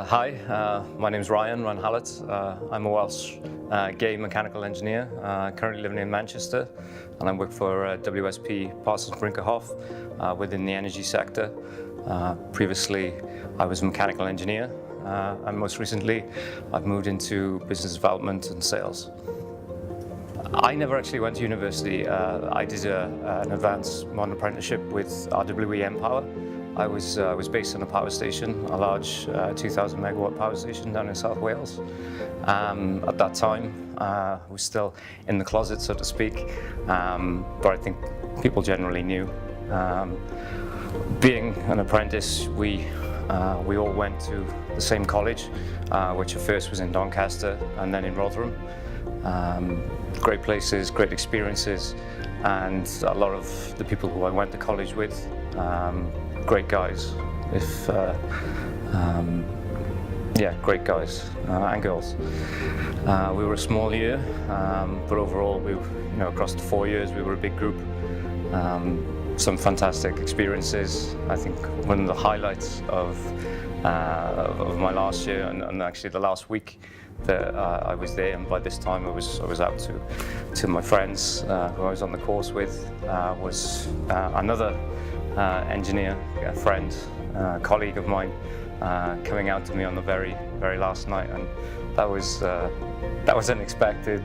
Hi, my name is Ryan Hallett. I'm a Welsh gay mechanical engineer, currently living in Manchester, and I work for WSP Parsons Brinckerhoff within the energy sector. Previously, I was a mechanical engineer, and most recently, I've moved into business development and sales. I never actually went to university. I did an advanced modern apprenticeship with RWE Empower. I was based on a power station, a large 2,000 megawatt power station down in South Wales. At that time, I was still in the closet, so to speak, but I think people generally knew. Being an apprentice, we all went to the same college, which at first was in Doncaster and then in Rotherham. Great places, great experiences, and a lot of the people who I went to college with, great guys, great guys and girls. We were a small year, but overall, across the 4 years, we were a big group. Some fantastic experiences. I think one of the highlights of my last year, and actually the last week that I was there, and by this time I was out to my friends who I was on the course with, was another engineer, a friend, colleague of mine, coming out to me on the very last night, and that was unexpected,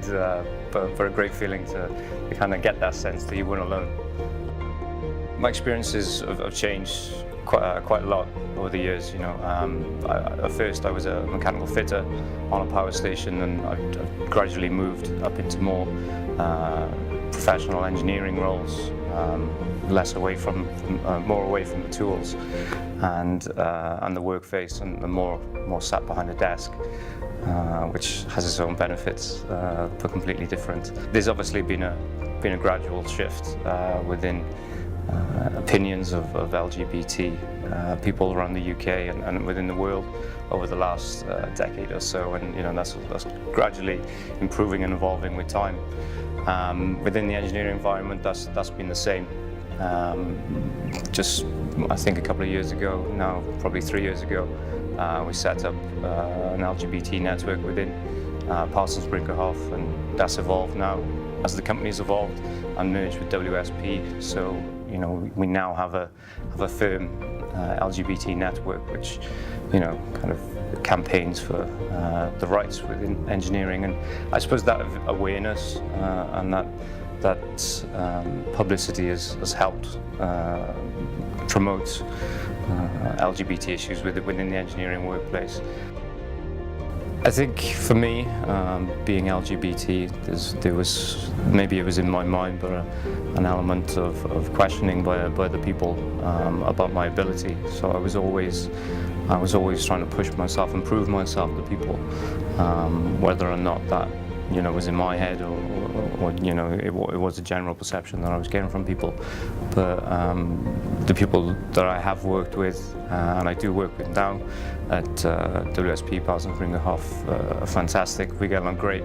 but a great feeling to kind of get that sense that you weren't alone. My experiences have changed quite a lot over the years. At first I was a mechanical fitter on a power station, and I've gradually moved up into more professional engineering roles, more away from the tools and the work face, and more sat behind a desk, which has its own benefits, but completely different. There's obviously been a gradual shift within opinions of LGBT people around the UK and within the world over the last decade or so, and that's gradually improving and evolving with time. Within the engineering environment, that's been the same. Just I think a couple of years ago, now probably 3 years ago, we set up an LGBT network within Parsons Brinckerhoff, and that's evolved now as the company's evolved and merged with WSP. So we now have a firm LGBT network, which kind of campaigns for the rights within engineering, and I suppose that awareness and that publicity has helped promote LGBT issues within the engineering workplace. I think for me, being LGBT, there was, maybe it was in my mind, but an element of questioning by the people about my ability. So I was always trying to push myself and prove myself to people, whether or not that was in my head or it was a general perception that I was getting from people. But the people that I have worked with, and I do work with now at WSP Parsons Brinckerhoff, are fantastic. We get along great.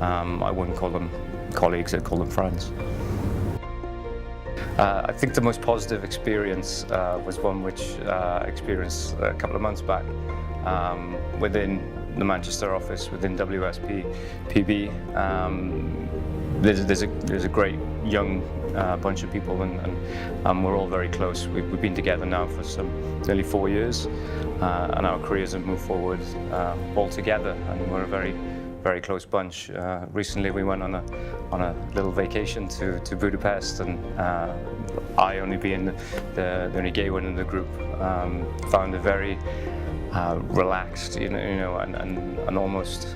I wouldn't call them colleagues, I'd call them friends. I think the most positive experience was one which I experienced a couple of months back within the Manchester office, within WSP PB. There's a great young bunch of people, and we're all very close. We've been together now for nearly 4 years, and our careers have moved forward all together, and we're a very close bunch. Recently we went on a little vacation to Budapest, and I, only being the only gay one in the group, found it very relaxed, and almost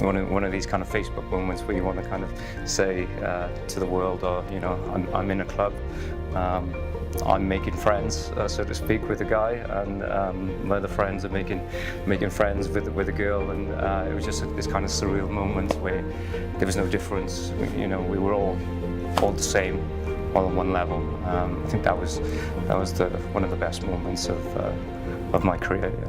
one of these kind of Facebook moments where you want to kind of say to the world, I'm in a club, I'm making friends, so to speak, with a guy, and my other friends are making friends with a girl, and it was just this kind of surreal moment where there was no difference. We were all the same, all on one level. I think that was one of the best moments of my career. Yeah.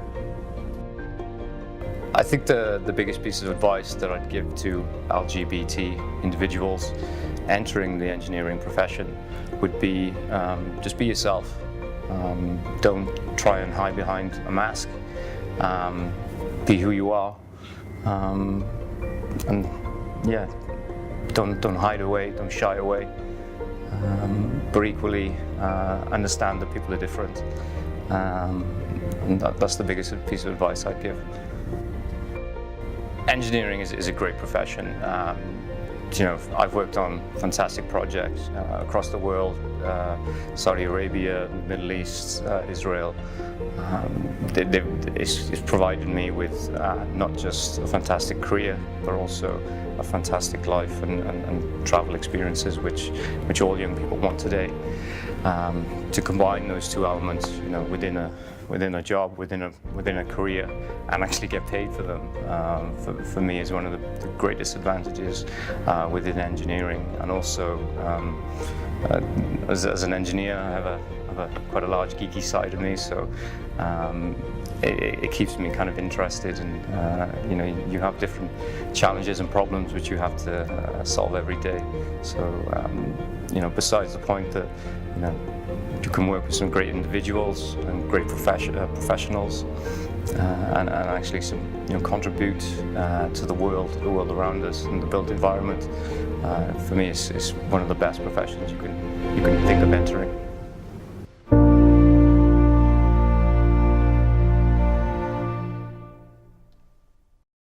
I think the biggest piece of advice that I'd give to LGBT individuals entering the engineering profession would be just be yourself. Don't try and hide behind a mask. Be who you are, and yeah, don't hide away, don't shy away. But equally understand that people are different, and that's the biggest piece of advice I'd give. Engineering is a great profession. You know, I've worked on fantastic projects across the world, Saudi Arabia, Middle East, Israel. It's provided me with not just a fantastic career, but also a fantastic life and travel experiences, which all young people want today. To combine those two elements, you know, within a job, within a career, and actually get paid for them, for me is one of the greatest advantages within engineering. And also, as an engineer, I have quite a large geeky side of me, so it keeps me kind of interested, and you know, you have different challenges and problems which you have to solve every day. So you know, besides the point that, you know, you can work with some great individuals and great professionals, and actually contribute to the world around us and the built environment. For me, it's one of the best professions you can think of entering.